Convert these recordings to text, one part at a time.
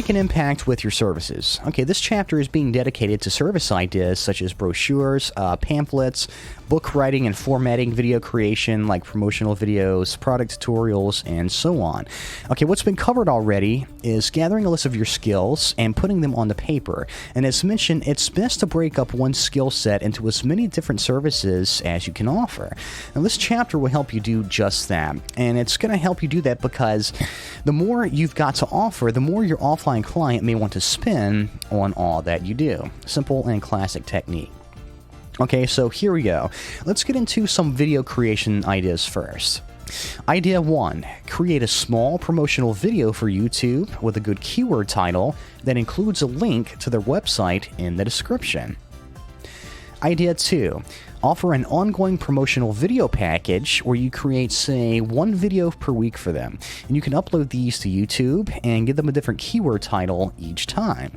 make an impact with your services. Okay, this chapter is being dedicated to service ideas such as brochures, pamphlets, book writing and formatting, video creation like promotional videos, product tutorials, and so on. Okay, what's been covered already is gathering a list of your skills and putting them onto paper. And as mentioned, it's best to break up one skill set into as many different services as you can offer. Now, this chapter will help you do just that. And it's going to help you do that because the more you've got to offer, the more your offline client may want to spend on all that you do. Simple and classic technique. Okay, so here we go. Let's get into some video creation ideas first. Idea 1. Create a small promotional video for YouTube with a good keyword title that includes a link to their website in the description. Idea 2. Offer an ongoing promotional video package where you create, say, one video per week for them, and you can upload these to YouTube and give them a different keyword title each time.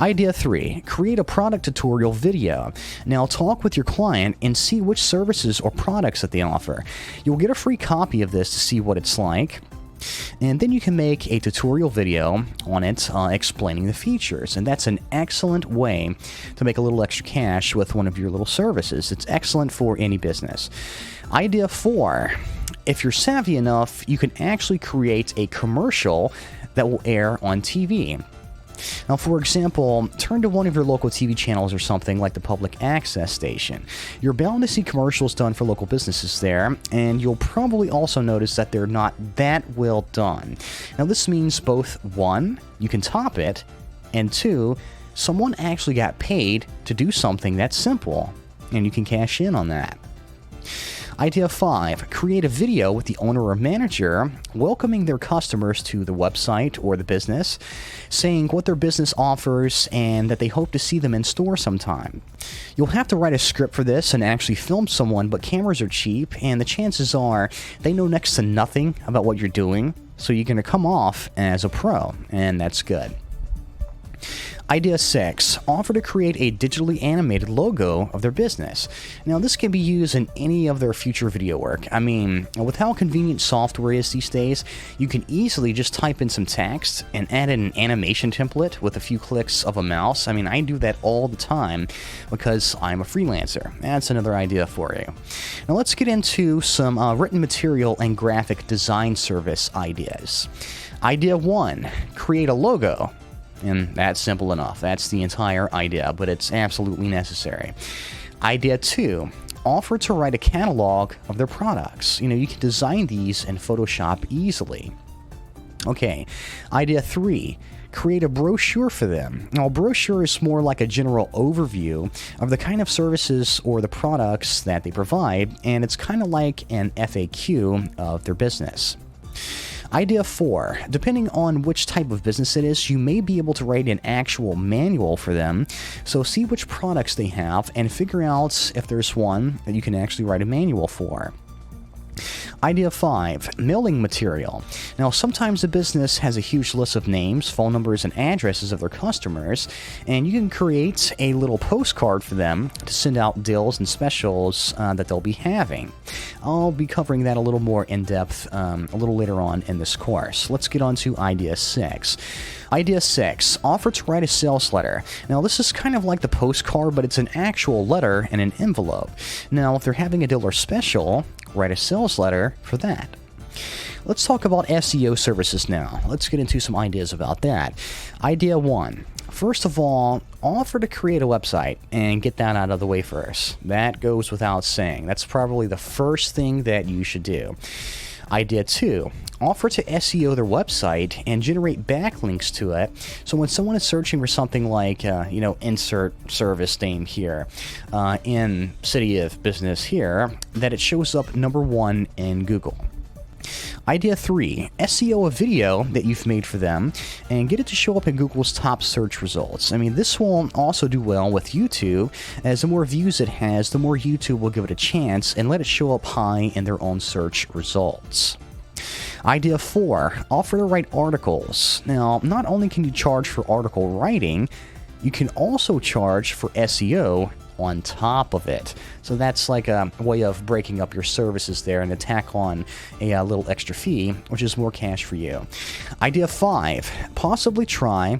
Idea 3. Create a product tutorial video. Now talk with your client and see which services or products that they offer. You'll get a free copy of this to see what it's like. And then you can make a tutorial video on it explaining the features. And that's an excellent way to make a little extra cash with one of your little services. It's excellent for any business. Idea 4. If you're savvy enough, you can actually create a commercial that will air on TV. Now, for example, turn to one of your local TV channels or something like the public access station. You're bound to see commercials done for local businesses there, and you'll probably also notice that they're not that well done. Now, this means both 1, you can top it, and 2, someone actually got paid to do something that's simple, and you can cash in on that. Idea 5. Create a video with the owner or manager welcoming their customers to the website or the business, saying what their business offers and that they hope to see them in store sometime. You'll have to write a script for this and actually film someone, but cameras are cheap and the chances are they know next to nothing about what you're doing, so you're going to come off as a pro, and that's good. Idea 6. Offer to create a digitally animated logo of their business. Now, this can be used in any of their future video work. I mean, with how convenient software is these days, you can easily just type in some text and add in an animation template with a few clicks of a mouse. I mean, I do that all the time because I'm a freelancer. That's another idea for you. Now, let's get into some written material and graphic design service ideas. Idea 1. Create a logo. And that's simple enough. That's the entire idea, but it's absolutely necessary. Idea 2. Offer to write a catalog of their products. You can design these in Photoshop easily. Okay. Idea 3. Create a brochure for them. Now, a brochure is more like a general overview of the kind of services or the products that they provide, and it's kind of like an FAQ of their business. Idea 4. Depending on which type of business it is, you may be able to write an actual manual for them. So see which products they have and figure out if there's one that you can actually write a manual for. Idea 5. Mailing material. Now, sometimes a business has a huge list of names, phone numbers, and addresses of their customers, and you can create a little postcard for them to send out deals and specials that they'll be having. I'll be covering that a little more in depth a little later on in this course. Let's get on to Idea 6. Idea 6. Offer to write a sales letter. Now, this is kind of like the postcard, but it's an actual letter in an envelope. Now, if they're having a deal or special, write a sales letter for that. Let's talk about SEO services now. Let's get into some ideas about that. Idea 1. First of all, offer to create a website and get that out of the way first. That goes without saying. That's probably the first thing that you should do. Idea 2. Offer to SEO their website and generate backlinks to it. So when someone is searching for something like, insert service name here, in city of business here, that it shows up number 1 in Google. Idea 3. SEO a video that you've made for them and get it to show up in Google's top search results. I mean, this will also do well with YouTube, as the more views it has, the more YouTube will give it a chance and let it show up high in their own search results. Idea 4. Offer to write articles. Now, not only can you charge for article writing, you can also charge for SEO on top of it. So that's like a way of breaking up your services there and to tack on a little extra fee, which is more cash for you. Idea 5, possibly try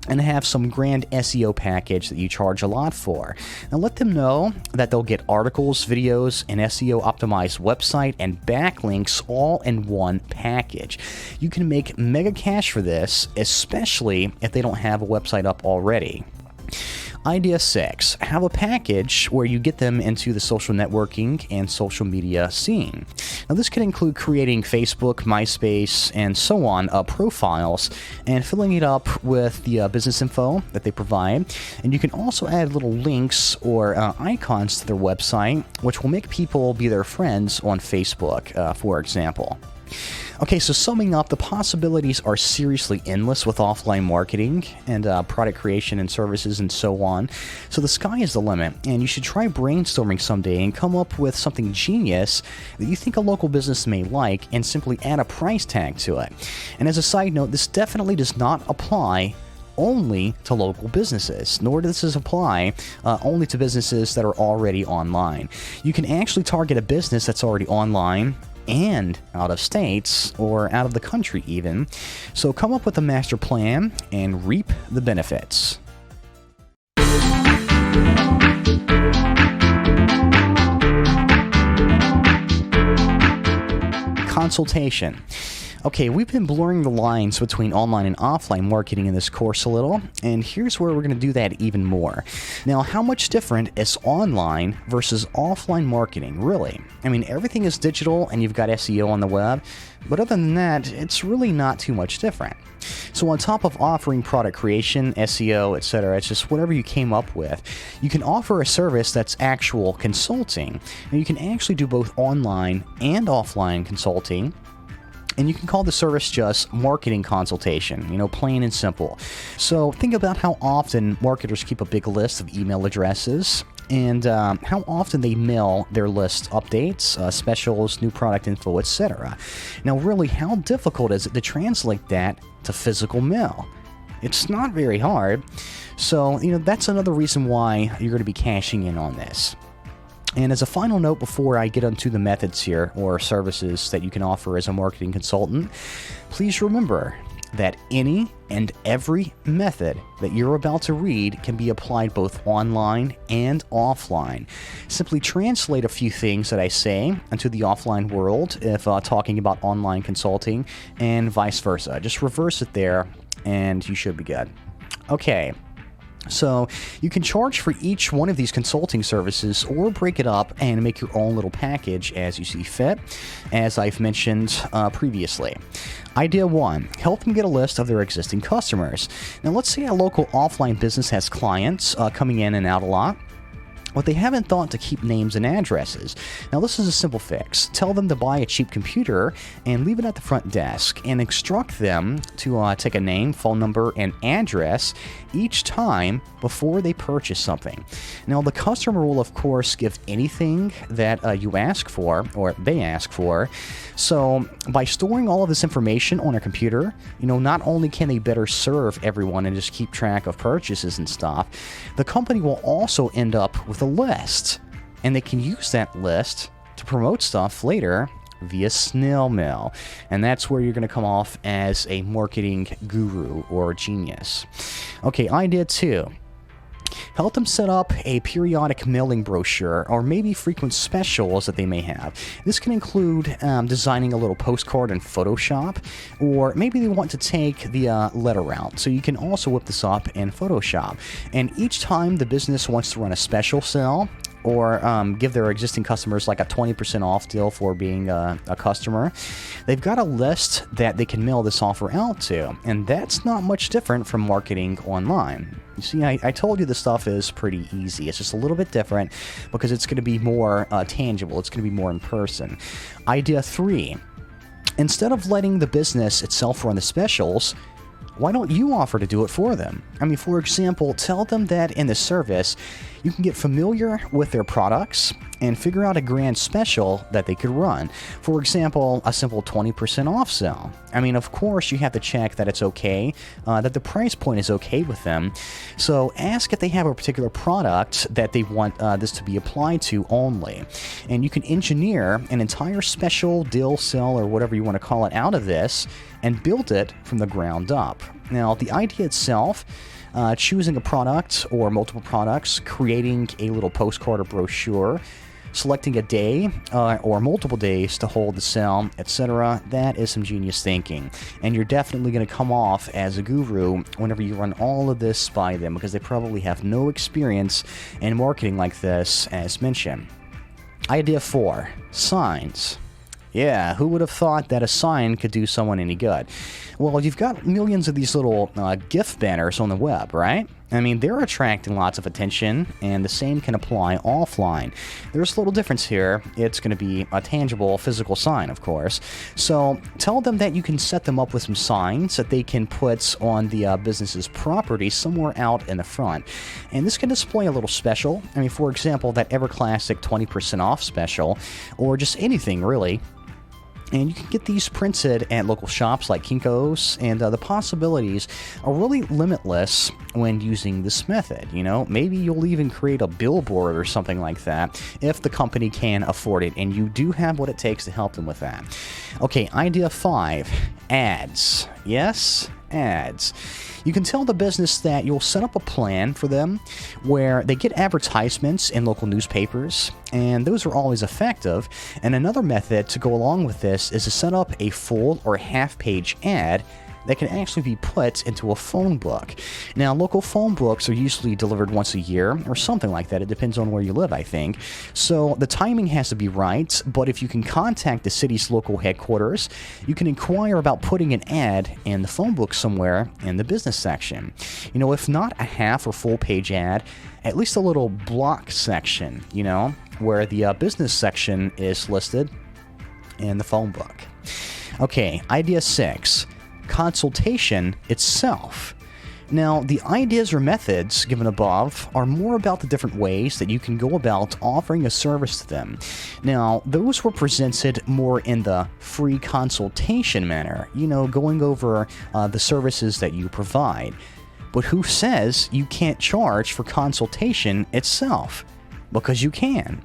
and have some grand SEO package that you charge a lot for. Now let them know that they'll get articles, videos, an SEO optimized website, and backlinks all in one package. You can make mega cash for this, especially if they don't have a website up already. Idea 6, have a package where you get them into the social networking and social media scene. Now this could include creating Facebook, MySpace, and so on profiles and filling it up with the business info that they provide. And you can also add little links or icons to their website, which will make people be their friends on Facebook, for example. Okay, so summing up, the possibilities are seriously endless with offline marketing and product creation and services and so on. So the sky is the limit, and you should try brainstorming someday and come up with something genius that you think a local business may like and simply add a price tag to it. And as a side note, this definitely does not apply only to local businesses, nor does this apply only to businesses that are already online. You can actually target a business that's already online and out of states or out of the country even. So come up with a master plan and reap the benefits. Consultation. Okay, we've been blurring the lines between online and offline marketing in this course a little, and here's where we're going to do that even more. Now, how much different is online versus offline marketing, really? I mean, everything is digital and you've got SEO on the web, but other than that, it's really not too much different. So on top of offering product creation, SEO, etc., it's just whatever you came up with, you can offer a service that's actual consulting, and you can actually do both online and offline consulting. And you can call the service just marketing consultation, plain and simple. So think about how often marketers keep a big list of email addresses and how often they mail their list updates, specials, new product info, etc. Now, really, how difficult is it to translate that to physical mail? It's not very hard. So, that's another reason why you're going to be cashing in on this. And as a final note before I get onto the methods here, or services that you can offer as a marketing consultant, please remember that any and every method that you're about to read can be applied both online and offline. Simply translate a few things that I say into the offline world if talking about online consulting, and vice versa. Just reverse it there, and you should be good. Okay. So you can charge for each one of these consulting services or break it up and make your own little package as you see fit, as I've mentioned previously. Idea 1, help them get a list of their existing customers. Now let's say a local offline business has clients coming in and out a lot, but they haven't thought to keep names and addresses. Now this is a simple fix. Tell them to buy a cheap computer and leave it at the front desk, and instruct them to take a name, phone number, and address each time before they purchase something. Now the customer will of course give anything that you ask for, or they ask for. So by storing all of this information on a computer, not only can they better serve everyone and just keep track of purchases and stuff, the company will also end up with a list, and they can use that list to promote stuff later via snail mail. And that's where you're going to come off as a marketing guru or genius. Okay, idea 2. Help them set up a periodic mailing brochure or maybe frequent specials that they may have. This can include designing a little postcard in Photoshop, or maybe they want to take the letter route. So you can also whip this up in Photoshop. And each time the business wants to run a special sale, or give their existing customers like a 20% off deal for being a customer, they've got a list that they can mail this offer out to. And that's not much different from marketing online. You see, I told you this stuff is pretty easy. It's just a little bit different because it's going to be more tangible. It's going to be more in person. Idea 3. Instead of letting the business itself run the specials, why don't you offer to do it for them? I mean, for example, tell them that in the service, you can get familiar with their products and figure out a grand special that they could run. For example, a simple 20% off sale. I mean, of course, you have to check that it's okay, that the price point is okay with them. So ask if they have a particular product that they want this to be applied to only. And you can engineer an entire special deal, sale, or whatever you want to call it out of this and build it from the ground up. Now, the idea itself, choosing a product or multiple products, creating a little postcard or brochure, selecting a day or multiple days to hold the sale, etc. That is some genius thinking. And you're definitely going to come off as a guru whenever you run all of this by them, because they probably have no experience in marketing like this, as mentioned. Idea 4, signs. Yeah, who would have thought that a sign could do someone any good? Well, you've got millions of these little gift banners on the web, right? I mean, they're attracting lots of attention, and the same can apply offline. There's a little difference here. It's going to be a tangible, physical sign, of course. So tell them that you can set them up with some signs that they can put on the business's property somewhere out in the front. And this can display a little special. I mean, for example, that ever-classic 20% off special, or just anything, really. And you can get these printed at local shops like Kinko's, and the possibilities are really limitless when using this method. You know, maybe you'll even create a billboard or something like that if the company can afford it, and you do have what it takes to help them with that. Okay, idea 5, ads. Yes, ads. You can tell the business that you'll set up a plan for them where they get advertisements in local newspapers, and those are always effective. And another method to go along with this is to set up a full or half-page ad that can actually be put into a phone book. Now, local phone books are usually delivered once a year or something like that. It depends on where you live, I think. So the timing has to be right, but if you can contact the city's local headquarters, you can inquire about putting an ad in the phone book somewhere in the business section. You know, if not a half or full page ad, at least a little block section, you know, where the business section is listed in the phone book. Okay, idea 6. Consultation itself. Now, the ideas or methods given above are more about the different ways that you can go about offering a service to them. Now, those were presented more in the free consultation manner, you know, going over the services that you provide. But who says you can't charge for consultation itself? Because you can.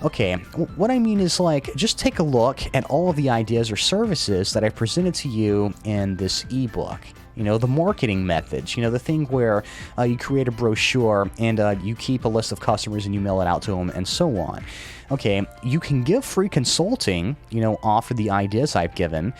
Okay, what I mean is, like, just take a look at all of the ideas or services that I presented to you in this ebook. You know, the marketing methods, you know, the thing where you create a brochure and you keep a list of customers and you mail it out to them and so on. Okay, you can give free consulting, you know, offer the ideas I've given,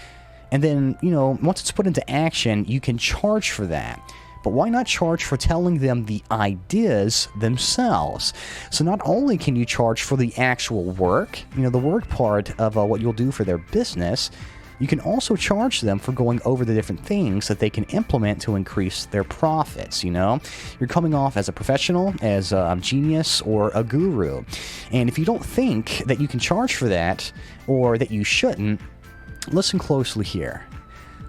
and then, you know, once it's put into action, you can charge for that. But why not charge for telling them the ideas themselves? So not only can you charge for the actual work, you know, the work part of what you'll do for their business, you can also charge them for going over the different things that they can implement to increase their profits, you know? You're coming off as a professional, as a genius, or a guru. And if you don't think that you can charge for that, or that you shouldn't, listen closely here.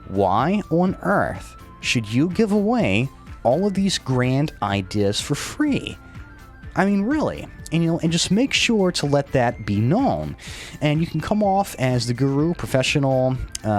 Why on earth should you give away all of these grand ideas for free? I mean, really. And, you know, and just make sure to let that be known. And you can come off as the guru, professional,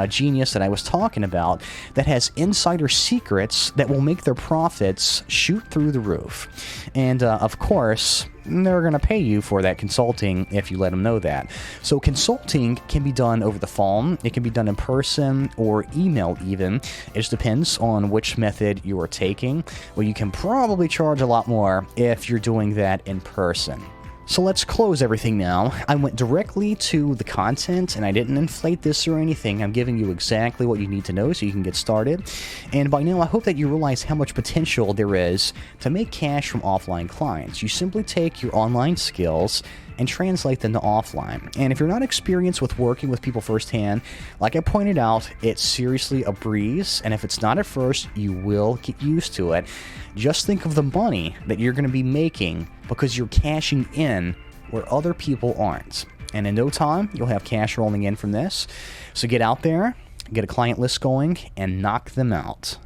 genius that I was talking about, that has insider secrets that will make their profits shoot through the roof. And, of course, they're going to pay you for that consulting if you let them know that. So consulting can be done over the phone. It can be done in person or email even. It just depends on which method you are taking. Well, you can probably charge a lot more if you're doing that in person. So let's close everything now. I went directly to the content, and I didn't inflate this or anything. I'm giving you exactly what you need to know so you can get started. And by now, I hope that you realize how much potential there is to make cash from offline clients. You simply take your online skills and translate them to offline. And if you're not experienced with working with people firsthand, like I pointed out, it's seriously a breeze. And if it's not at first, you will get used to it. Just think of the money that you're going to be making because you're cashing in where other people aren't. And in no time, you'll have cash rolling in from this. So get out there, get a client list going, and knock them out.